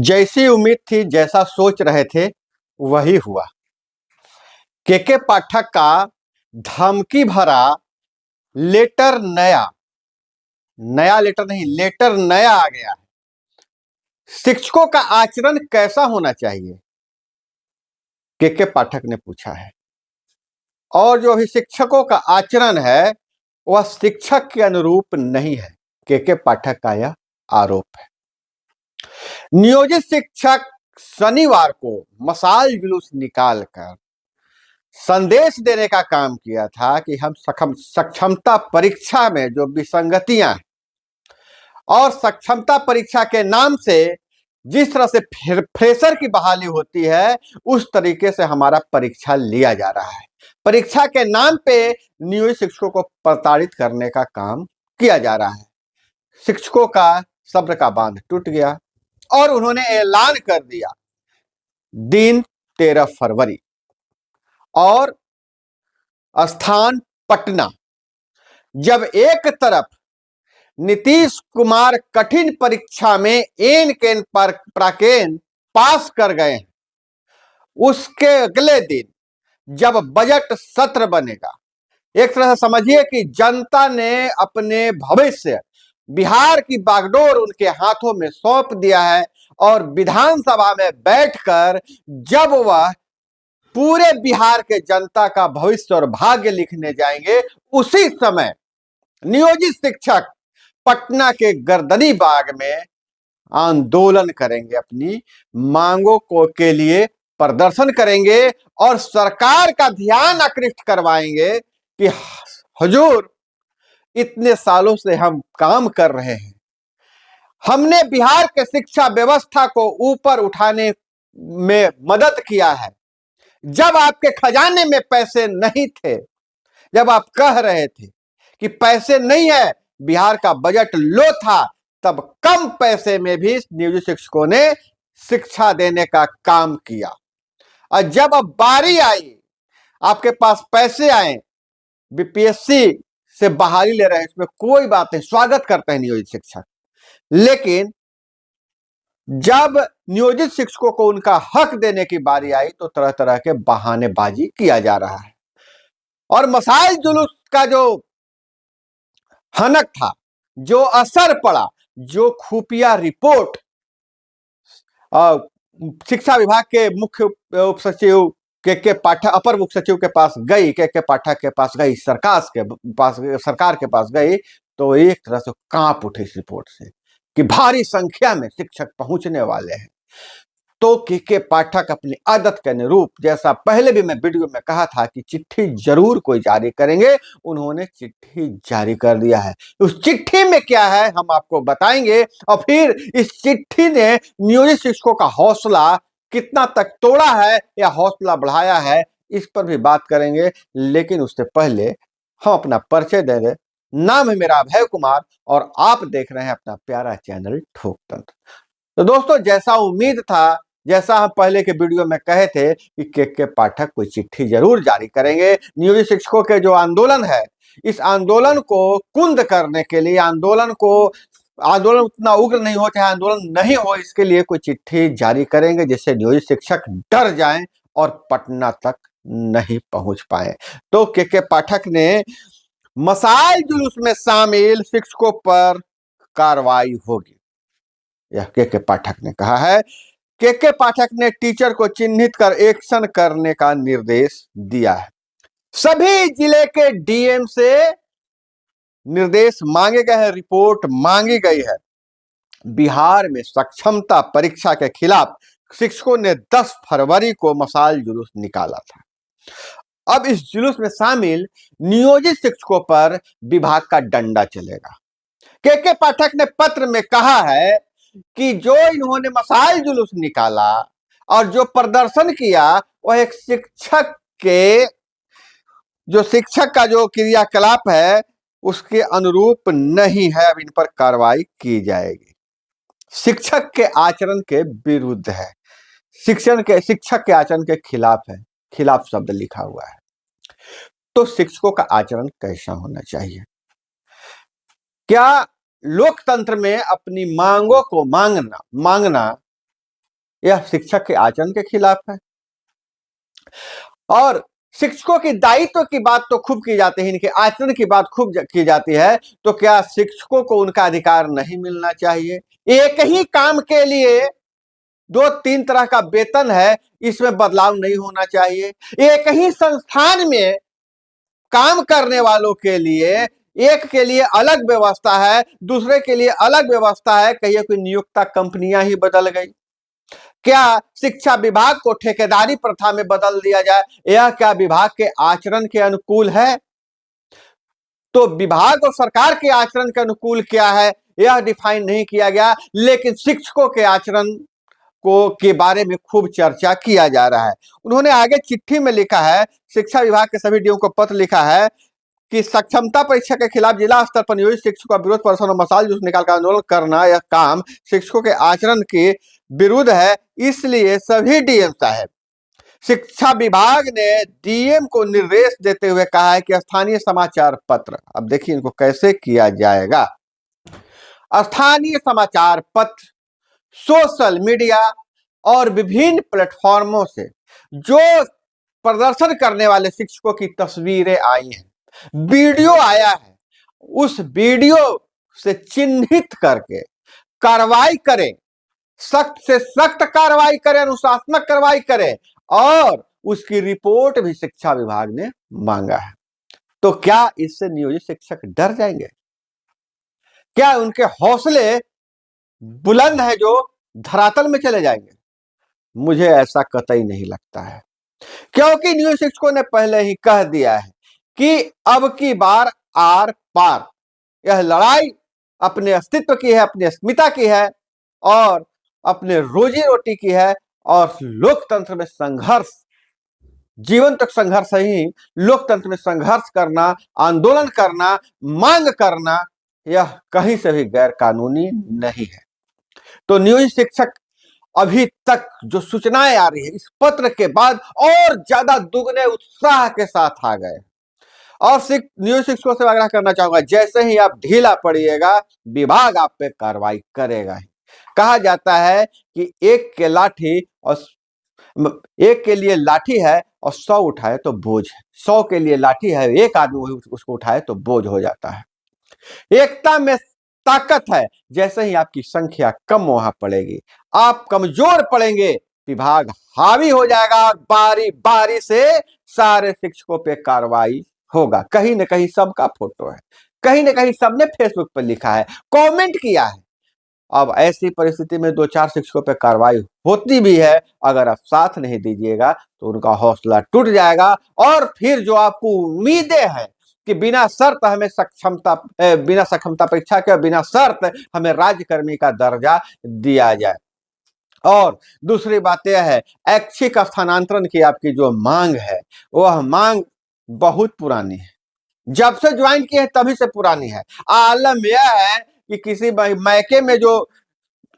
जैसी उम्मीद थी, जैसा सोच रहे थे, वही हुआ। के पाठक का धमकी भरा लेटर नया नया लेटर नहीं, लेटर नया आ गया है। शिक्षकों का आचरण कैसा होना चाहिए, के पाठक ने पूछा है। और जो भी शिक्षकों का आचरण है वह शिक्षक के अनुरूप नहीं है, के पाठक का यह आरोप है। नियोजित शिक्षक शनिवार को मशाल जुलूस निकालकर संदेश देने का काम किया था कि हम सक्षमता परीक्षा में जो विसंगतियां हैं और सक्षमता परीक्षा के नाम से जिस तरह से फ्रेशर की बहाली होती है, उस तरीके से हमारा परीक्षा लिया जा रहा है। परीक्षा के नाम पे नियोजित शिक्षकों को प्रताड़ित करने का काम किया जा रहा है। शिक्षकों का सब्र का बांध टूट गया और उन्होंने ऐलान कर दिया दिन 13 फरवरी और स्थान पटना। जब एक तरफ नीतीश कुमार कठिन परीक्षा में एन केन पर प्राकेन पास कर गए हैं, उसके अगले दिन जब बजट सत्र बनेगा, एक तरह से समझिए कि जनता ने अपने भविष्य, बिहार की बागडोर उनके हाथों में सौंप दिया है और विधानसभा में बैठकर जब वह पूरे बिहार के जनता का भविष्य और भाग्य लिखने जाएंगे, उसी समय नियोजित शिक्षक पटना के गर्दनी बाग में आंदोलन करेंगे, अपनी मांगों को के लिए प्रदर्शन करेंगे और सरकार का ध्यान आकृष्ट करवाएंगे कि हुजूर, इतने सालों से हम काम कर रहे हैं, हमने बिहार के शिक्षा व्यवस्था को ऊपर उठाने में मदद किया है। जब आपके खजाने में पैसे नहीं थे, जब आप कह रहे थे कि पैसे नहीं है, बिहार का बजट लो था, तब कम पैसे में भी नियोजित शिक्षकों ने शिक्षा देने का काम किया। और जब अब बारी आई, आपके पास पैसे आए, बीपीएससी से बहाली ले रहे हैं, इसमें कोई बात नहीं, स्वागत करते हैं नियोजित शिक्षक। लेकिन जब नियोजित शिक्षकों को उनका हक देने की बारी आई तो तरह तरह के बहानेबाजी किया जा रहा है। और मशाल जुलूस का जो हनक था, जो असर पड़ा, जो खुफिया रिपोर्ट शिक्षा विभाग के मुख्य उप सचिव के पाठक, अपर मुख्य सचिव के पास गई, के पाठक के पास गई, सरकार के पास गई, तो एक तरह से कांप उठे इस रिपोर्ट से कि भारी संख्या में शिक्षक पहुंचने वाले हैं। तो के पाठक अपनी आदत के अनुरूप, जैसा पहले भी मैं वीडियो में कहा था कि चिट्ठी जरूर कोई जारी करेंगे, उन्होंने चिट्ठी जारी कर दिया है। उस चिट्ठी में क्या है हम आपको बताएंगे, और फिर इस चिट्ठी ने नियोजित शिक्षकों का हौसला कितना तक तोड़ा है या हौसला बढ़ाया है, इस पर भी बात करेंगे। लेकिन उससे पहले हम अपना परिचय दे दें। नाम है मेरा अभय कुमार और आप देख रहे हैं अपना प्यारा चैनल ठोक तंत्र। तो दोस्तों, जैसा उम्मीद था, जैसा हम पहले के वीडियो में कहे थे कि के पाठक कोई चिट्ठी जरूर जारी करेंगे। नियोजित शिक्षकों के जो आंदोलन है, इस आंदोलन को कुंद करने के लिए, आंदोलन उतना उग्र नहीं हो, चाहे आंदोलन नहीं हो, इसके लिए कोई चिट्ठी जारी करेंगे जिससे नियोजित शिक्षक डर जाएं और पटना तक नहीं पहुंच पाए। तो के पाठक ने मशाल जुलूस में शामिल शिक्षकों पर कार्रवाई होगी, यह के पाठक ने कहा है। के पाठक ने टीचर को चिन्हित कर एक्शन करने का निर्देश दिया है। सभी जिले के डीएम से निर्देश मांगे गए हैं, रिपोर्ट मांगी गई है। बिहार में सक्षमता परीक्षा के खिलाफ शिक्षकों ने 10 फरवरी को मशाल जुलूस निकाला था। अब इस जुलूस में शामिल नियोजित शिक्षकों पर विभाग का डंडा चलेगा। के पाठक ने पत्र में कहा है कि जो इन्होंने मशाल जुलूस निकाला और जो प्रदर्शन किया, वह एक शिक्षक का जो क्रियाकलाप है उसके अनुरूप नहीं है। अब इन पर कार्रवाई की जाएगी। शिक्षक के आचरण के विरुद्ध है, शिक्षक के आचरण के खिलाफ है, खिलाफ शब्द लिखा हुआ है। तो शिक्षकों का आचरण कैसा होना चाहिए? क्या लोकतंत्र में अपनी मांगों को मांगना यह शिक्षक के आचरण के खिलाफ है। और शिक्षकों की दायित्व की बात तो खूब की जाती है, इनके आचरण की बात खूब की जाती है, तो क्या शिक्षकों को उनका अधिकार नहीं मिलना चाहिए? एक ही काम के लिए 2-3 तरह का वेतन है, इसमें बदलाव नहीं होना चाहिए। एक ही संस्थान में काम करने वालों के लिए एक के लिए अलग व्यवस्था है, दूसरे के लिए अलग व्यवस्था है। कहिए कोई नियोक्ता कंपनियां ही बदल गई। क्या शिक्षा विभाग को ठेकेदारी प्रथा में बदल दिया जाए? यह क्या विभाग के आचरण के अनुकूल है? तो विभाग और सरकार के आचरण के अनुकूल क्या है, यह डिफाइन नहीं किया गया, लेकिन शिक्षकों के आचरण को के बारे में खूब चर्चा किया जा रहा है। उन्होंने आगे चिट्ठी में लिखा है, शिक्षा विभाग के सभी डीओ को पत्र लिखा है कि सक्षमता परीक्षा के खिलाफ जिला स्तर पर नियोजित शिक्षकों का विरोध प्रदर्शन और मसाल जूस निकालकर आंदोलन करना, यह काम शिक्षकों के आचरण के विरुद्ध है। इसलिए सभी डीएम साहब, शिक्षा विभाग ने डीएम को निर्देश देते हुए कहा है कि स्थानीय समाचार पत्र, अब देखिए इनको कैसे किया जाएगा, स्थानीय समाचार पत्र, सोशल मीडिया और विभिन्न प्लेटफॉर्मों से जो प्रदर्शन करने वाले शिक्षकों की तस्वीरें आई हैं, वीडियो आया है, उस वीडियो से चिन्हित करके कार्रवाई करें, सख्त से सख्त कार्रवाई करें, अनुशासनात्मक कार्रवाई करें, और उसकी रिपोर्ट भी शिक्षा विभाग ने मांगा है। तो क्या इससे नियोजित शिक्षक डर जाएंगे? क्या उनके हौसले बुलंद है जो धरातल में चले जाएंगे? मुझे ऐसा कतई नहीं लगता है, क्योंकि नियोजित शिक्षकों ने पहले ही कह दिया है कि अब की बार आर पार, यह लड़ाई अपने अस्तित्व की है, अपनी अस्मिता की है और अपने रोजी रोटी की है। और लोकतंत्र में संघर्ष, जीवन तक संघर्ष ही, लोकतंत्र में संघर्ष करना, आंदोलन करना, मांग करना, यह कहीं से भी गैर कानूनी नहीं है। तो नियोजित शिक्षक अभी तक जो सूचनाएं आ रही है इस पत्र के बाद और ज्यादा दुगने उत्साह के साथ आ गए। और नियोजित शिक्षकों से आग्रह करना चाहूंगा, जैसे ही आप ढीला पड़िएगा विभाग आप पे कार्रवाई करेगा ही। कहा जाता है कि एक के लिए लाठी है और 100 उठाए तो बोझ है, 100 के लिए लाठी है, एक आदमी उसको उठाए तो बोझ हो जाता है। एकता में ताकत है, जैसे ही आपकी संख्या कम वहां पड़ेगी, आप कमजोर पड़ेंगे, विभाग हावी हो जाएगा और बारी बारी से सारे शिक्षकों पे कार्रवाई होगा। कहीं ना कहीं सबका फोटो है, कहीं ना कहीं सबने फेसबुक पर लिखा है, कमेंट किया है। अब ऐसी परिस्थिति में 2-4 शिक्षकों पे कार्रवाई होती भी है, अगर आप साथ नहीं दीजिएगा तो उनका हौसला टूट जाएगा। और फिर जो आपको उम्मीदें हैं कि बिना शर्त हमें बिना सक्षमता परीक्षा के बिना शर्त हमें राज्यकर्मी का दर्जा दिया जाए। और दूसरी बात यह है, ऐच्छिक स्थानांतरण की आपकी जो मांग है, वह मांग बहुत पुरानी है, जब से ज्वाइन किए तभी से पुरानी है। आलम यह है कि किसी मैके में जो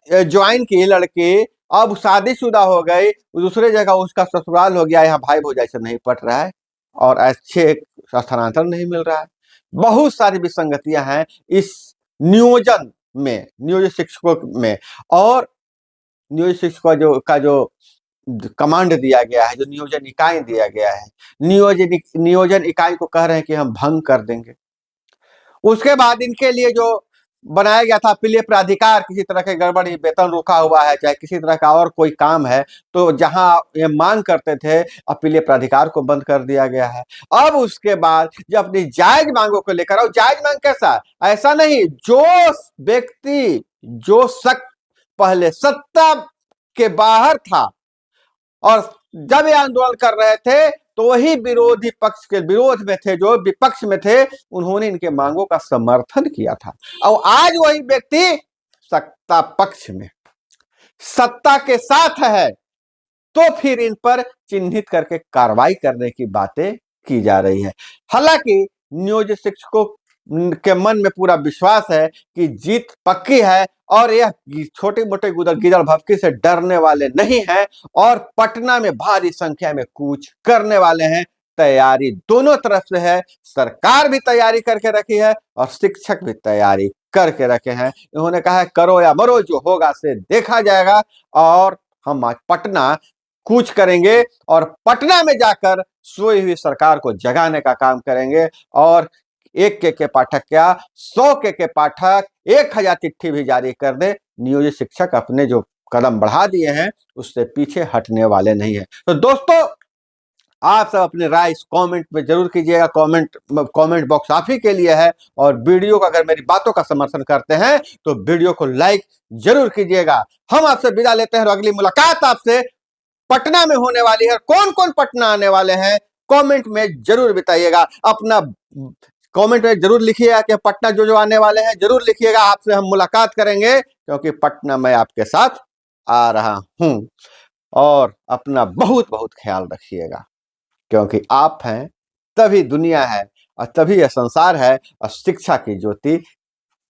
ज्वाइन किए लड़के, अब शादीशुदा हो गई, दूसरे जगह उसका ससुराल हो गया, यहाँ भाई भौजाई से नहीं पट रहा है और अच्छे स्थानांतरण नहीं मिल रहा है। बहुत सारी विसंगतियां हैं इस नियोजन में, नियोजित शिक्षकों में। और नियोजित शिक्षकों का जो कमांड दिया गया है, जो नियोजन इकाई दिया गया है, नियोजन इकाई को कह रहे हैं कि हम भंग कर देंगे। उसके बाद इनके लिए जो बनाया गया था अपीलीय प्राधिकार, किसी तरह के गड़बड़ी, वेतन रुका हुआ है, चाहे किसी तरह का और कोई काम है, तो जहां ये मांग करते थे अपीलीय प्राधिकार को बंद कर दिया गया है। अब उसके बाद जब अपनी जायज मांगों को लेकर आओ, जायज मांग कैसा, ऐसा नहीं जो व्यक्ति जो शख्स पहले सत्ता के बाहर था और जब ये आंदोलन कर रहे थे तो वही विरोधी पक्ष के विरोध में थे, जो विपक्ष में थे, उन्होंने इनके मांगों का समर्थन किया था। और आज वही व्यक्ति सत्ता पक्ष में, सत्ता के साथ है, तो फिर इन पर चिन्हित करके कार्रवाई करने की बातें की जा रही है। हालांकि नियोजित शिक्षकों के मन में पूरा विश्वास है कि जीत पक्की है और यह छोटे मोटे गिदड़ भभकी से डरने वाले नहीं हैं और पटना में भारी संख्या में कूच करने वाले हैं। तैयारी दोनों तरफ से है, सरकार भी तैयारी करके रखी है और शिक्षक भी तैयारी करके रखे हैं। इन्होंने कहा है करो या मरो, जो होगा से देखा जाएगा। और हम आज पटना कूच करेंगे और पटना में जाकर सोई हुई सरकार को जगाने का काम करेंगे। और एक के पाठक क्या 100 के पाठक 1000 चिट्ठी भी जारी कर दे, नियोजित शिक्षक अपने जो कदम बढ़ा दिए हैं उससे पीछे हटने वाले नहीं है। तो दोस्तों, आप सब अपनी राय इस कमेंट में जरूर कीजिएगा। कमेंट बॉक्स आप ही के लिए है। और वीडियो को अगर मेरी बातों का समर्थन करते हैं तो वीडियो को लाइक जरूर कीजिएगा। हम आपसे विदा लेते हैं और अगली मुलाकात आपसे पटना में होने वाली है। कौन कौन पटना आने वाले हैं कमेंट में जरूर बताइएगा। अपना कमेंट में जरूर लिखिएगा कि पटना जो आने वाले हैं जरूर लिखिएगा। आपसे हम मुलाकात करेंगे क्योंकि पटना मैं आपके साथ आ रहा हूं। और अपना बहुत बहुत ख्याल रखिएगा, क्योंकि आप हैं तभी दुनिया है और तभी यह संसार है और शिक्षा की ज्योति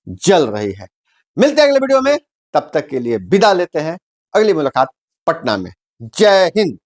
जल रही है। मिलते हैं अगले वीडियो में, तब तक के लिए विदा लेते हैं। अगली मुलाकात पटना में। जय हिंद।